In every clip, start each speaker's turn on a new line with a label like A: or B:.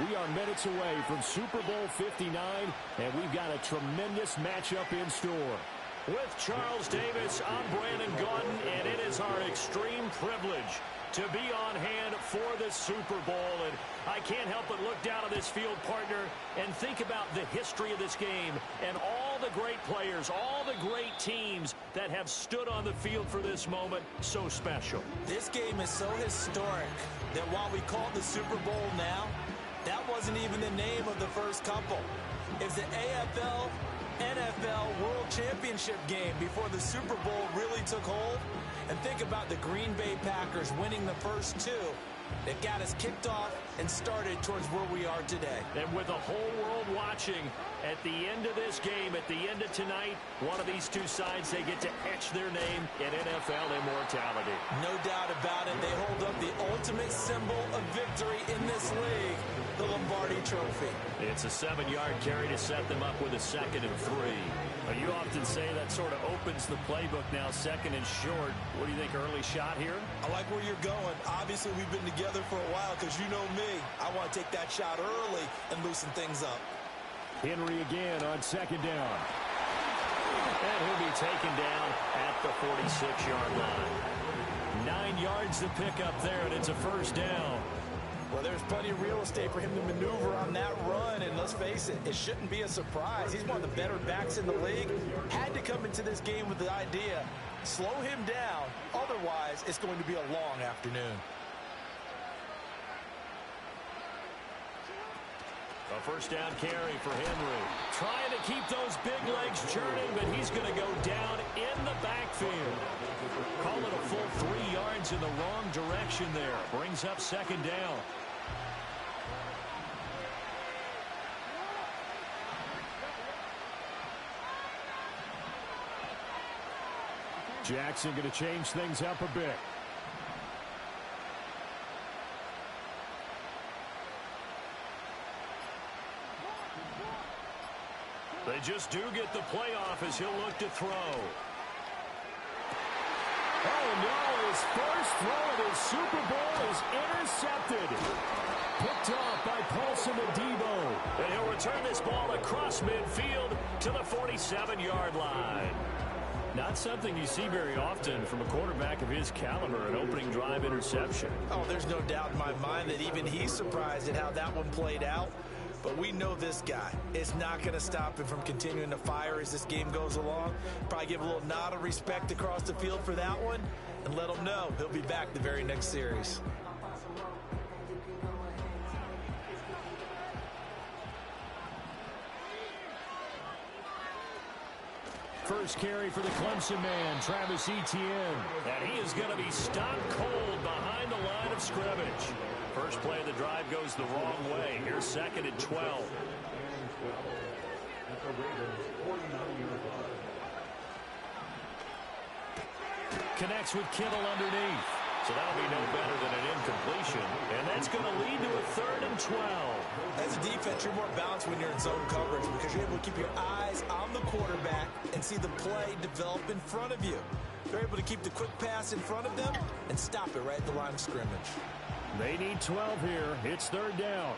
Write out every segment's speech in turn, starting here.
A: We are minutes away from Super Bowl 59, and we've got a tremendous matchup in store.
B: With Charles Davis, I'm Brandon Gaudin, and it is our extreme privilege to be on hand for this Super Bowl. And I can't help but look down at this field, partner, and think about the history of this game and all the great players, all the great teams that have stood on the field for this moment. So special.
C: This game is so historic that while we call it the Super Bowl now, that wasn't even the name of the first couple. It's the AFL NFL World Championship game before the Super Bowl really took hold. And think about the Green Bay Packers winning the first two that got us kicked off and started towards where we are today.
B: And with the whole world watching, at the end of this game, at the end of tonight, one of these two sides, they get to etch their name in NFL immortality.
C: No doubt about it. They hold up the ultimate symbol of victory in this league, the Lombardi Trophy.
B: It's a 7-yard carry to set them up with a 2nd and 3. You often say that sort of opens the playbook now, 2nd and short. What do you think, early shot here?
C: I like where you're going. Obviously, we've been together for a while because you know me. I want to take that shot early and loosen things up.
A: Henry again on 2nd down.
B: And he'll be taken down at the 46-yard line. 9 yards to pick up there, and it's a 1st down.
C: Well, there's plenty of real estate for him to maneuver on that run, and let's face it, it shouldn't be a surprise. He's one of the better backs in the league. Had to come into this game with the idea, slow him down, otherwise it's going to be a long afternoon.
B: A 1st down carry for Henry. Trying to keep those big legs churning, but he's going to go down in the backfield. Call it a full 3 yards in the wrong direction there. Brings up 2nd down.
A: Jackson going to change things up a bit.
B: They just do get the playoff as he'll look to throw.
A: Oh, no, his first throw of his Super Bowl is intercepted. Picked off by Paulson Adebo.
B: And he'll return this ball across midfield to the 47-yard line. Not something you see very often from a quarterback of his caliber, an opening drive interception.
C: Oh, there's no doubt in my mind that even he's surprised at how that one played out. But we know this guy is not going to stop him from continuing to fire as this game goes along. Probably give a little nod of respect across the field for that one and let him know he'll be back the very next series.
A: First carry for the Clemson man, Travis Etienne.
B: And he is going to be stopped cold behind the line of scrimmage. First play of the drive goes the wrong way. Here's 2nd and 12. Connects with Kittle underneath. So that'll be no better than an incompletion. And that's going to lead to a 3rd and 12.
C: As a defense, you're more balanced when you're in zone coverage because you're able to keep your eyes on the quarterback and see the play develop in front of you. They're able to keep the quick pass in front of them and stop it right at the line of scrimmage.
A: They need 12 here. It's 3rd down.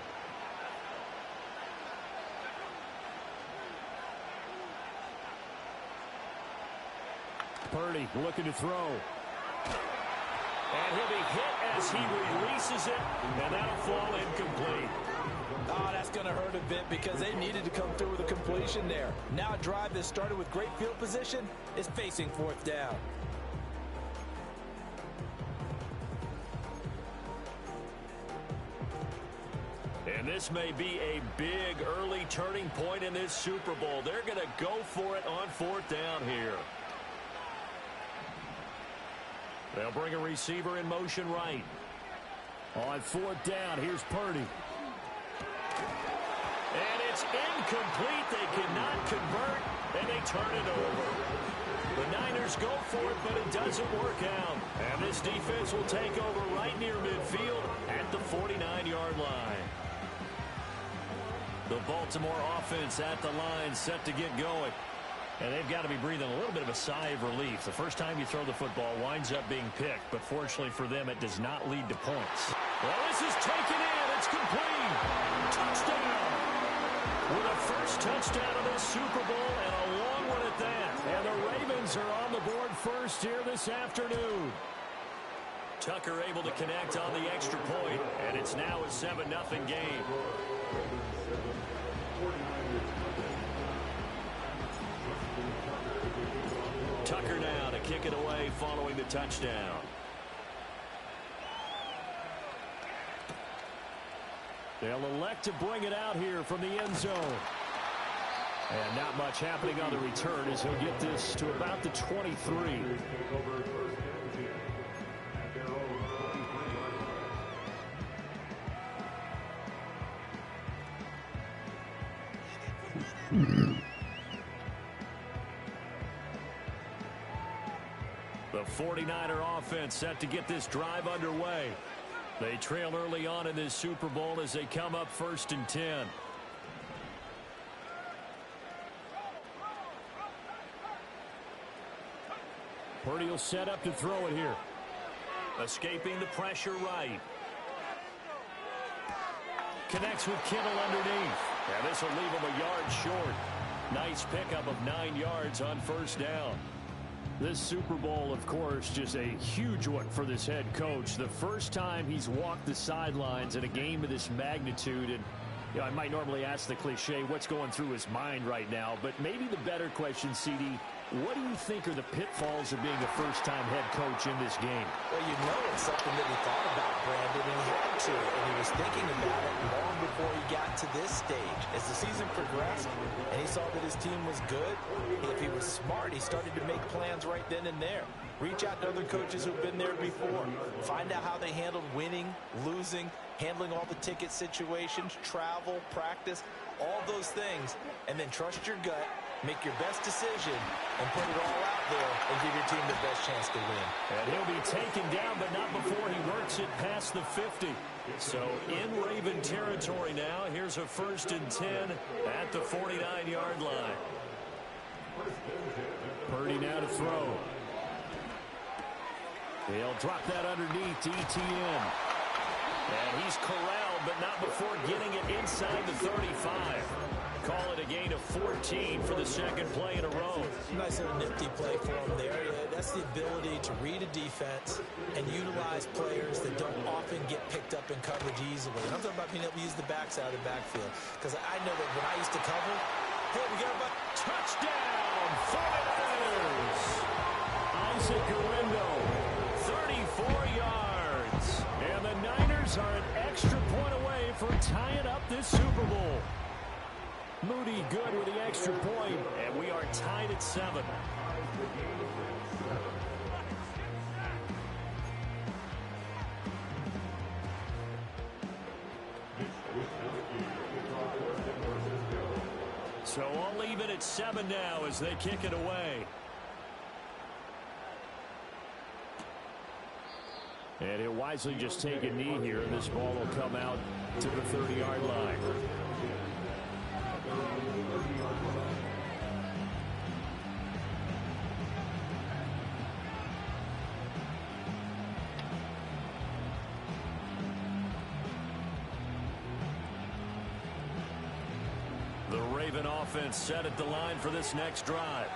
A: Purdy looking to throw.
B: And he'll be hit as he releases it, and that'll fall incomplete.
C: Oh, that's going to hurt a bit because they needed to come through with a completion there. Now a drive that started with great field position is facing 4th down.
B: And this may be a big early turning point in this Super Bowl. They're going to go for it on 4th down here. They'll bring a receiver in motion right.
A: On 4th down, here's Purdy.
B: And it's incomplete. They cannot convert, and they turn it over. The Niners go for it, but it doesn't work out. And this defense will take over right near midfield at the 49-yard line. The Baltimore offense at the line, set to get going. And they've got to be breathing a little bit of a sigh of relief. The first time you throw the football winds up being picked, but fortunately for them, it does not lead to points. Well, this is taken in. It's complete. touchdown of this Super Bowl, and a long one at that.
A: And the Ravens are on the board first here this afternoon.
B: Tucker able to connect on the extra point, and it's now a 7-0 game. Tucker now to kick it away following the touchdown.
A: They'll elect to bring it out here from the end zone. And not much happening on the return as he'll get this to about the 23.
B: The 49er offense set to get this drive underway. They trail early on in this Super Bowl as they come up 1st and 10.
A: Purdy will set up to throw it here.
B: Escaping the pressure right. Connects with Kittle underneath. And this will leave him a yard short. Nice pickup of 9 yards on 1st down.
A: This Super Bowl, of course, just a huge one for this head coach. The first time he's walked the sidelines in a game of this magnitude. And you know, I might normally ask the cliche, what's going through his mind right now? But maybe the better question, CD, what do you think are the pitfalls of being a first-time head coach in this game?
C: Well, you know it's something that he thought about, Brandon, and he had to. And he was thinking about it long before he got to this stage. As the season progressed and he saw that his team was good, if he was smart, he started to make plans right then and there. Reach out to other coaches who've been there before. Find out how they handled winning, losing, handling all the ticket situations, travel, practice, all those things. And then trust your gut, make your best decision, and put it all out there and give your team the best chance to win.
B: And he'll be taken down, but not before he works it past the 50. So in Raven territory now. Here's a 1st and 10 at the 49-yard line.
A: Purdy now to throw. He'll drop that underneath to ETN.
B: And he's corralled, but not before getting it inside the 35. Call it a gain of 14 for the 2nd play in a row.
C: Nice little nifty play for him there. That's the ability to read a defense and utilize players that don't often get picked up in coverage easily. And I'm talking about being able to use the backside of the backfield. Because I know that when I used to cover, hey, we got a
B: touchdown, 49ers.
A: Isaac Guerrero,
B: 34 yards.
A: And the Niners are an extra point away from tying up this Super Bowl. Moody good with the extra point,
B: and we are tied at 7. So all even at 7 now as they kick it away.
A: And he'll wisely just take a knee here, and this ball will come out to the 30-yard line.
B: The Raven offense set at the line for this next drive.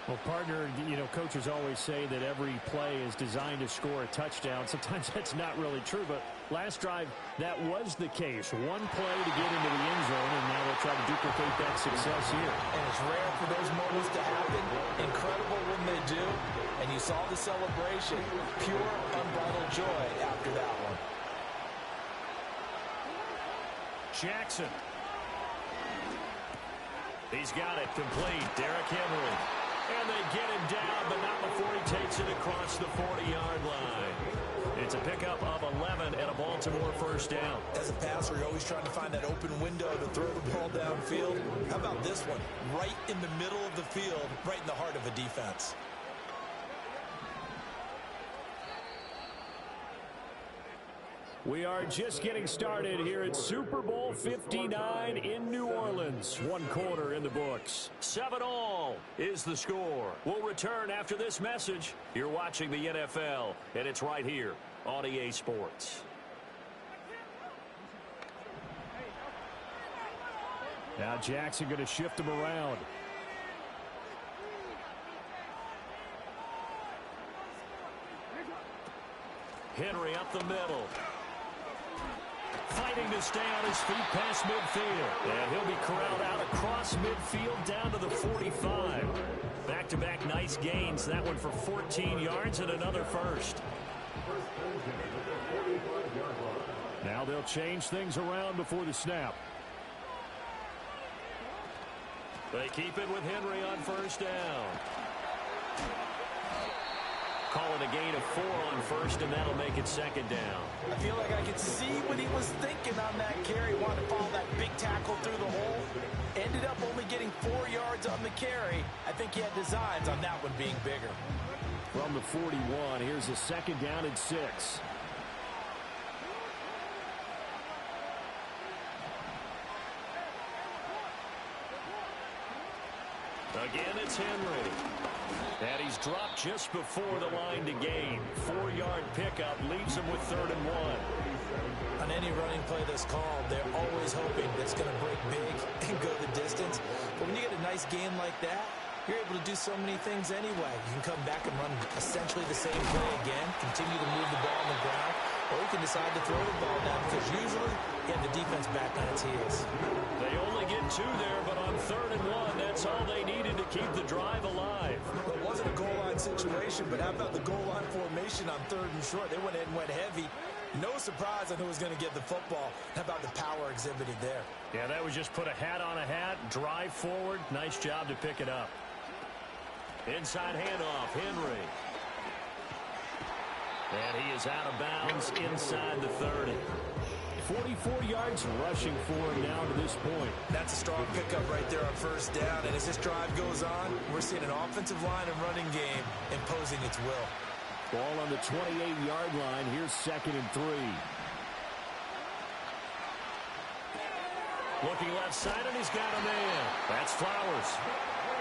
A: Well, partner, you know, coaches always say that every play is designed to score a touchdown. Sometimes that's not really true, but last drive, that was the case. One play to get into the end zone, and now they'll try to duplicate that success here.
C: And it's rare for those moments to happen. Incredible when they do. And you saw the celebration. Pure, unbridled joy after that one.
B: Jackson. He's got it complete. Derrick Henry. And they get him down, but not before he takes it across the 40-yard line. It's a pickup of 11 and a Baltimore 1st down.
C: As a passer, you're always trying to find that open window to throw the ball downfield. How about this one? Right in the middle of the field, right in the heart of a defense.
A: We are just getting started here at Super Bowl 59 in New Orleans. 1 quarter in the books.
B: 7-all is the score. We'll return after this message. You're watching the NFL, and it's right here on EA Sports.
A: Now Jackson going to shift him around.
B: Henry up the middle. Fighting to stay on his feet past midfield. And he'll be corralled out across midfield down to the 45. Back-to-back nice gains. That one for 14 yards and another first.
A: Now they'll change things around before the snap.
B: They keep it with Henry on first down. Call it a gain of 4 on first, and that'll make it second down.
C: I feel like I could see what he was thinking on that carry. Wanted to follow that big tackle through the hole. Ended up only getting 4 yards on the carry. I think he had designs on that one being bigger.
A: From the 41, here's a second down and 6.
B: Again, it's Henry. And he's dropped just before the line to gain. 4-yard pickup leaves him with 3rd and 1.
C: On any running play that's called, they're always hoping that it's going to break big and go the distance. But when you get a nice gain like that, you're able to do so many things anyway. You can come back and run essentially the same play again, continue to move the ball on the ground, or you can decide to throw the ball down because usually you have the defense back on its heels.
B: They only get 2 there, but on 3rd and 1, that's all they needed to keep the drive alive.
C: Well, it wasn't a goal line situation, but how about the goal line formation on 3rd and short? They went in and went heavy. No surprise on who was going to get the football. How about the power exhibited there?
B: Yeah, that was just put a hat on a hat, drive forward. Nice job to pick it up. Inside handoff, Henry. And he is out of bounds inside the 30.
A: 44 yards rushing for him now to this point.
C: That's a strong pickup right there on first down. And as this drive goes on, we're seeing an offensive line and running game imposing its will.
A: Ball on the 28-yard line. Here's 2nd and 3.
B: Looking left side, and he's got a man. That's Flowers.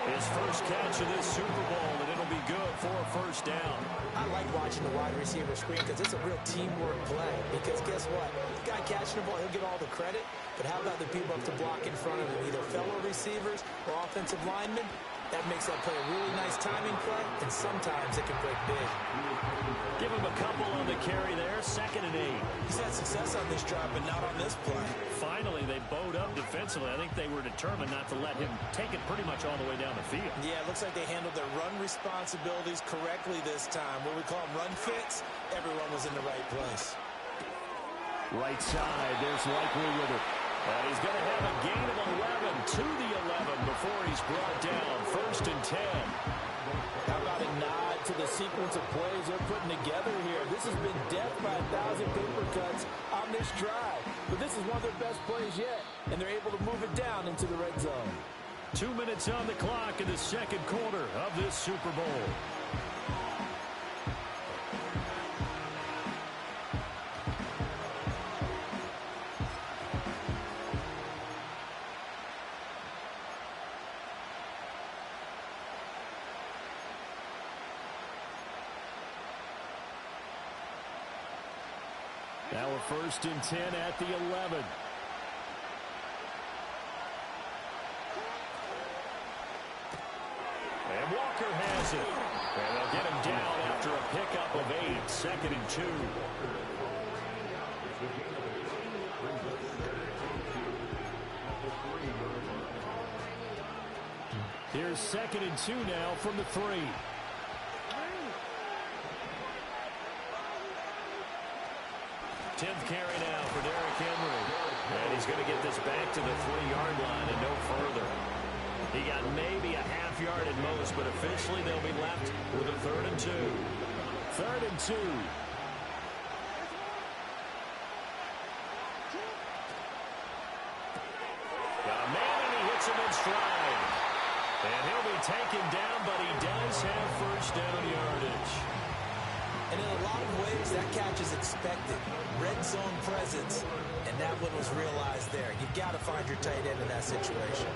B: His first catch of this Super Bowl, and it'll be good for a first down.
C: I like watching the wide receiver screen because it's a real teamwork play. Because guess what? The guy catching the ball, he'll get all the credit. But how about the people up to block in front of him, either fellow receivers or offensive linemen? That makes that play a really nice timing play, and sometimes it can break big.
B: Give him a couple on the carry there, 2nd and 8.
C: He's had success on this drive, but not on this play.
B: Finally, they bowed up defensively. I think they were determined not to let him take it pretty much all the way down the field.
C: Yeah, it looks like they handled their run responsibilities correctly this time. What we call them run fits, everyone was in the right place.
A: Right side, there's Likely with it.
B: And he's going to have a gain of 11 to the 11 before he's brought down. 1st and 10.
C: How about a nod to the sequence of plays they're putting together here? This has been death by 1,000 paper cuts on this drive. But this is one of their best plays yet, and they're able to move it down into the red zone.
B: 2 minutes on the clock in the 2nd quarter of this Super Bowl.
A: Now a 1st and 10 at the 11.
B: And Walker has it. And they'll get him down after a pickup of 8. 2nd and 2.
A: Here's 2nd and 2 now from the 3.
B: Tenth carry now for Derrick Henry. And he's going to get this back to the 3-yard line and no further. He got maybe a half yard at most, but officially they'll be left with a 3rd and 2.
A: 3rd and 2.
B: Got a man and he hits him in stride. And he'll be taken down, but he does have first down yardage.
C: And in a lot of ways, that catch is expected. Red zone presence, and that one was realized there. You've got to find your tight end in that situation.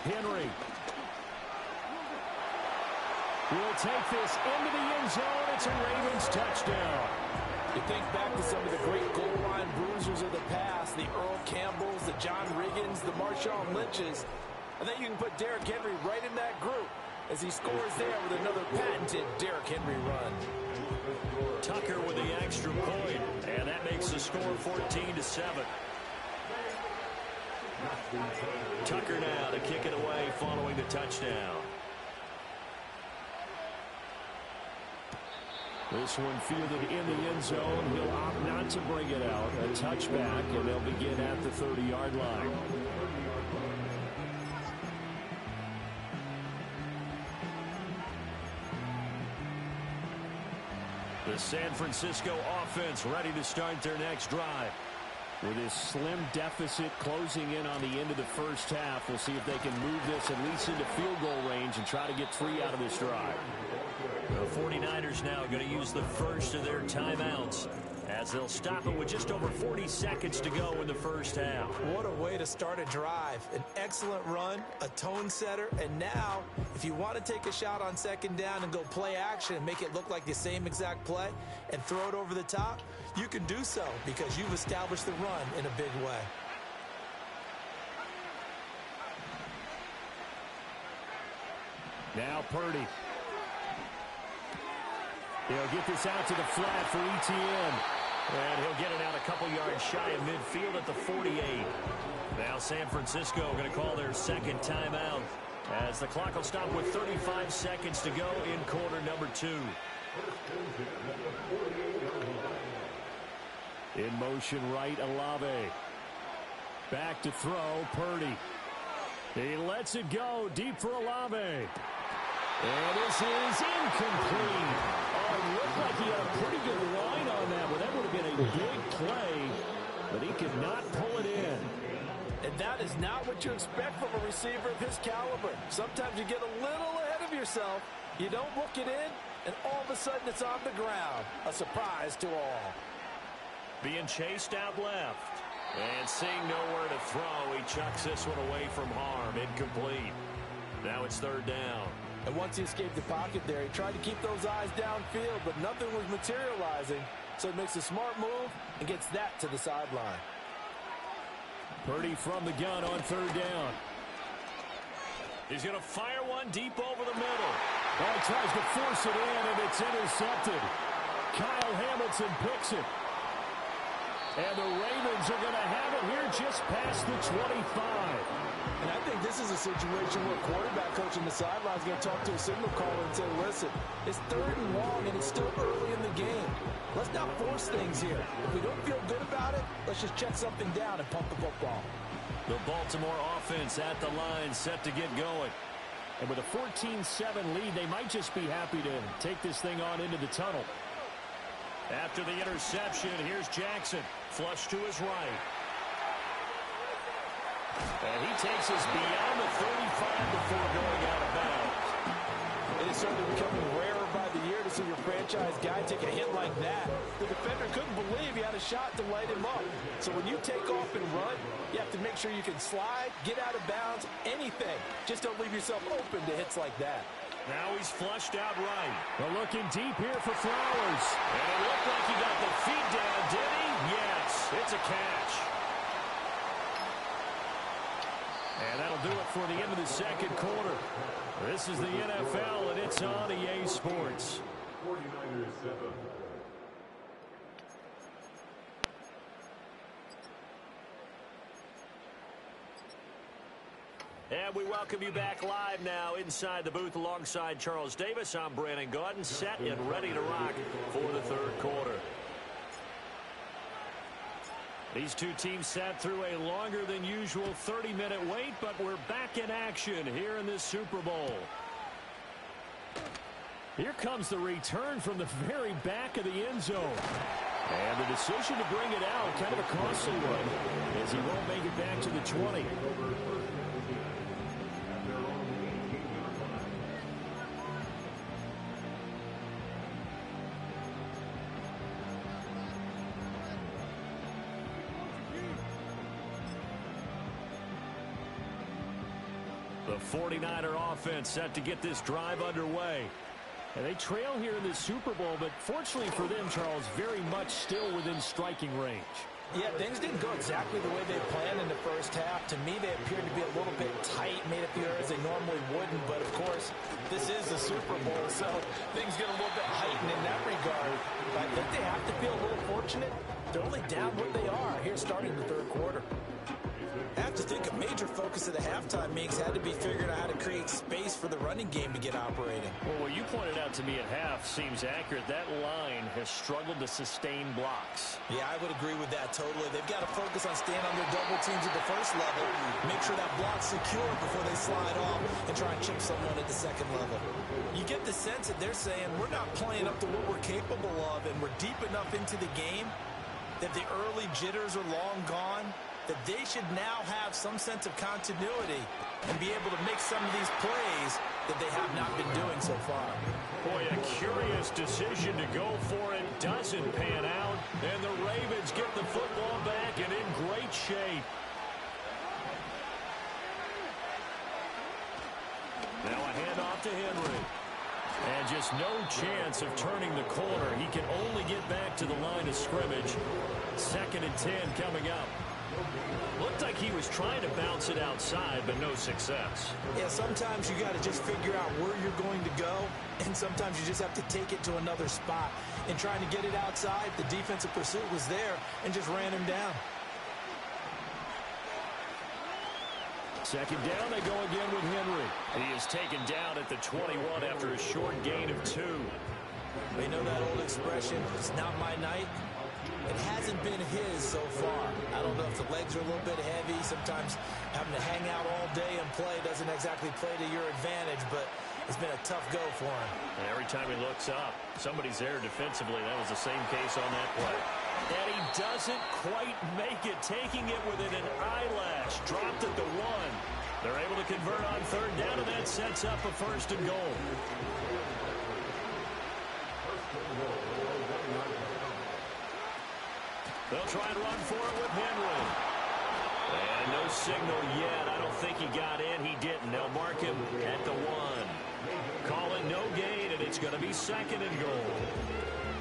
A: Henry will take this into the end zone. It's a Ravens touchdown.
C: You think back to some of the great goal line bruisers of the past, the Earl Campbells, the John Riggins, the Marshawn Lynches. I think you can put Derrick Henry right in that group as he scores there with another patented Derrick Henry run.
B: Tucker with the extra point, and that makes the score 14-7. Tucker now to kick it away following the touchdown.
A: This one fielded in the end zone. He'll opt not to bring it out. A touchback, and they'll begin at the 30-yard line.
B: The San Francisco offense ready to start their next drive.
A: With this slim deficit closing in on the end of the first half, we'll see if they can move this at least into field goal range and try to get 3 out of this drive.
B: The 49ers now going to use the first of their timeouts as they'll stop it with just over 40 seconds to go in the first half.
C: What a way to start a drive. An excellent run, a tone setter, and now if you want to take a shot on second down and go play action and make it look like the same exact play and throw it over the top, you can do so because you've established the run in a big way.
A: Now Purdy. He'll get this out to the flat for ETN.
B: And he'll get it out a couple yards shy of midfield at the 48. Now San Francisco going to call their second timeout as the clock will stop with 35 seconds to go in quarter number 2.
A: In motion right, Olave. Back to throw, Purdy. He lets it go deep for Olave. And this is incomplete. Oh, it looked like he had a pretty good line on that, but that would have been a big play, but he could not pull it in.
C: And that is not what you expect from a receiver of his caliber. Sometimes you get a little ahead of yourself, you don't look it in, and all of a sudden it's on the ground. A surprise to all.
B: Being chased out left. And seeing nowhere to throw, he chucks this one away from harm. Incomplete. Now it's third down.
C: And once he escaped the pocket there, he tried to keep those eyes downfield, but nothing was materializing. So he makes a smart move and gets that to the sideline.
A: Purdy from the gun on third down.
B: He's going to fire one deep over the middle.
A: Ball tries to force it in, and it's intercepted. Kyle Hamilton picks it. And the Ravens are going to have it here just past the 25.
C: And I think this is a situation where quarterback coach on the sideline is going to talk to a signal caller and say, listen, it's third and long, and it's still early in the game. Let's not force things here. If we don't feel good about it, let's just check something down and pump the football.
B: The Baltimore offense at the line set to get going.
A: And with a 14-7 lead, they might just be happy to take this thing on into the tunnel.
B: After the interception, here's Jackson. Flush to his right. And he takes us beyond the 35 before going out of bounds.
C: It is certainly becoming rarer by the year to see your franchise guy take a hit like that. The defender couldn't believe he had a shot to light him up. So when you take off and run, you have to make sure you can slide, get out of bounds, anything. Just don't leave yourself open to hits like that.
B: Now he's flushed out right.
A: They're looking deep here for Flowers.
B: And it looked like he got the feet down, did he? Yes, it's a catch.
A: And that'll do it for the end of the second quarter. This is the NFL, and it's on EA Sports.
D: 49ers 7.
B: And we welcome you back live now inside the booth alongside Charles Davis. I'm Brandon Gaudin, set and ready to rock for the third quarter.
A: These two teams sat through a longer than usual 30-minute wait, but we're back in action here in this Super Bowl. Here comes the return from the very back of the end zone. And the decision to bring it out, kind of a costly one, as he won't make it back to the 20.
B: The 49er offense set to get this drive underway.
A: And they trail here in the Super Bowl, but fortunately for them, Charles, very much still within striking range.
C: Yeah, things didn't go exactly the way they planned in the first half. To me, they appeared to be a little bit tight, made a few errors they normally wouldn't. But, of course, this is the Super Bowl, so things get a little bit heightened in that regard. But I think they have to feel a little fortunate. They're only down what they are here starting the third quarter. I have to think a major focus of the halftime meetings had to be figuring out how to create space for the running game to get operating.
A: Well, what you pointed out to me at half seems accurate. That line has struggled to sustain blocks.
C: Yeah, I would agree with that totally. They've got to focus on staying on their double teams at the first level, make sure that block's secure before they slide off and try and chip someone at the second level. You get the sense that they're saying we're not playing up to what we're capable of, and we're deep enough into the game that the early jitters are long gone, that they should now have some sense of continuity and be able to make some of these plays that they have not been doing so far.
B: Boy, a curious decision to go for it. Doesn't pan out. And the Ravens get the football back and in great shape. Now a handoff to Henry. And just no chance of turning the corner. He can only get back to the line of scrimmage. 2nd and 10 coming up. Looked like he was trying to bounce it outside, but no success.
C: Yeah, sometimes you got to just figure out where you're going to go, and sometimes you just have to take it to another spot. And trying to get it outside, the defensive pursuit was there and just ran him down.
B: 2nd down, they go again with Henry.
A: He is taken down at the 21 after a short gain of 2.
C: We know that old expression, it's not my night. It hasn't been his so far. I don't know if the legs are a little bit heavy. Sometimes having to hang out all day and play doesn't exactly play to your advantage, but it's been a tough go for him.
A: And every time he looks up, somebody's there defensively. That was the same case on that play.
B: And he doesn't quite make it, taking it within an eyelash. Dropped at the 1. They're able to convert on 3rd down, and that sets up a 1st and goal. They'll try and run for it with Henry. And no signal yet. I don't think he got in. He didn't. They'll mark him at the 1. Call it no gain, and it's going to be 2nd and goal.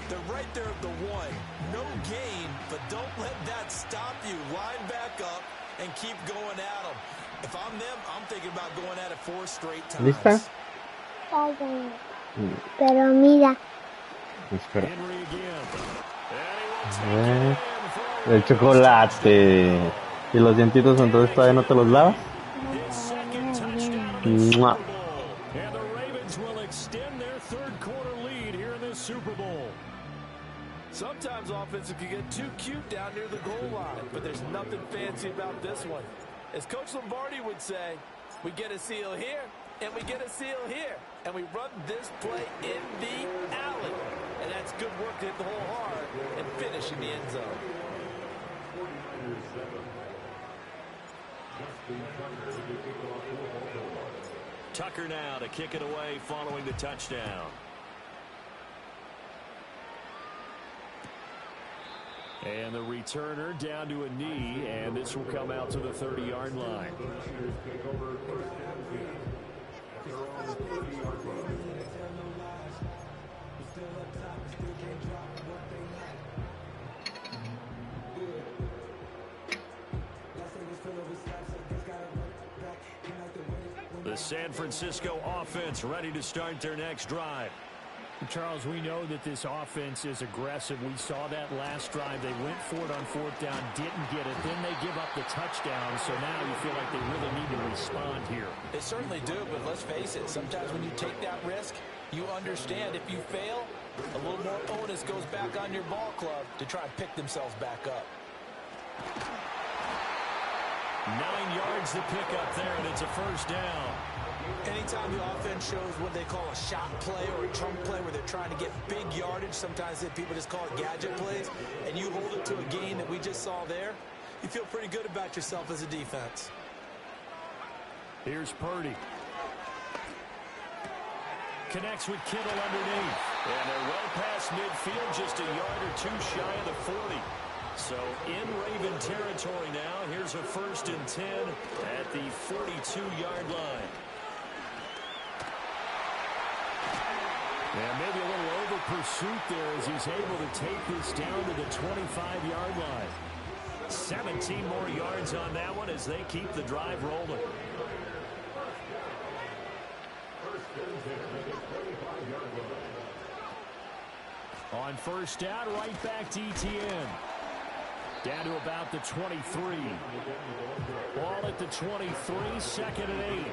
C: They're right there at the 1. No gain, but don't let that stop you. Line back up and keep going at them. If I'm them, I'm thinking about going at it 4 straight times.
D: ¿Lista? Pero mira. Espera.
B: Henry again. And he will take it in for
D: El chocolate. ¿Y los dientitos entonces todavía no te los lavas?
B: his 2nd touchdown in the Super
D: Mwah.
B: Bowl. And the Ravens will extend their 3rd quarter lead here in this Super Bowl.
C: Sometimes offenses can get too cute down near the goal line, but there's nothing fancy about this one. As Coach Lombardi would say, we get a seal here, and we get a seal here, and we run this play in the alley. And that's good work to hit the hole hard and finish in the end zone.
B: Tucker now to kick it away following the touchdown.
A: And the returner down to a knee, and this will come out to the 30-yard line.
B: The San Francisco offense ready to start their next drive.
A: Charles, we know that this offense is aggressive. We saw that last drive. They went for it on 4th down, didn't get it. Then they give up the touchdown, so now you feel like they really need to respond here.
C: They certainly do, but let's face it, sometimes when you take that risk, you understand if you fail, a little more onus goes back on your ball club to try and pick themselves back up.
B: 9 yards to pick up there, and it's a 1st down.
C: Anytime the offense shows what they call a shot play or a chunk play where they're trying to get big yardage, sometimes people just call it gadget plays, and you hold it to a gain that we just saw there, you feel pretty good about yourself as a defense.
A: Here's Purdy.
B: Connects with Kittle underneath. And they're well past midfield, just a yard or 2 shy of the 40. So in Raven territory now. Here's a 1st and 10 at the 42-yard line.
A: And maybe a little over pursuit there as he's able to take this down to the 25-yard line.
B: 17 more yards on that one as they keep the drive rolling.
A: On 1st down, right back to ETN. Down to about the 23. Ball at the 23, 2nd and 8.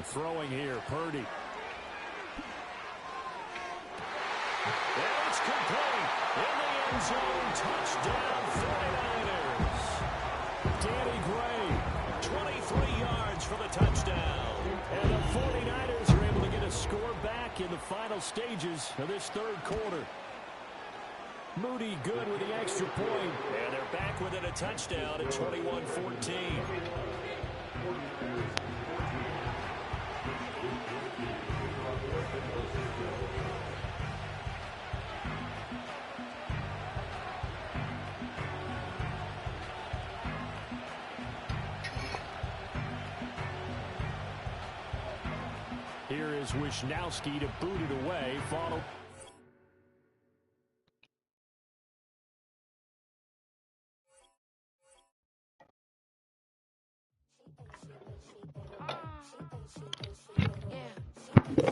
A: Throwing here, Purdy.
B: And it's complete. In the end zone, touchdown 49ers.
A: Danny Gray.
B: 23 yards for the touchdown.
A: And the 49ers are able to get a score back in the final stages of this 3rd quarter. Moody good with the extra point.
B: And they're back within a touchdown at 21-14.
A: Here is Wisnowski to boot it away. Follow.
E: Yeah.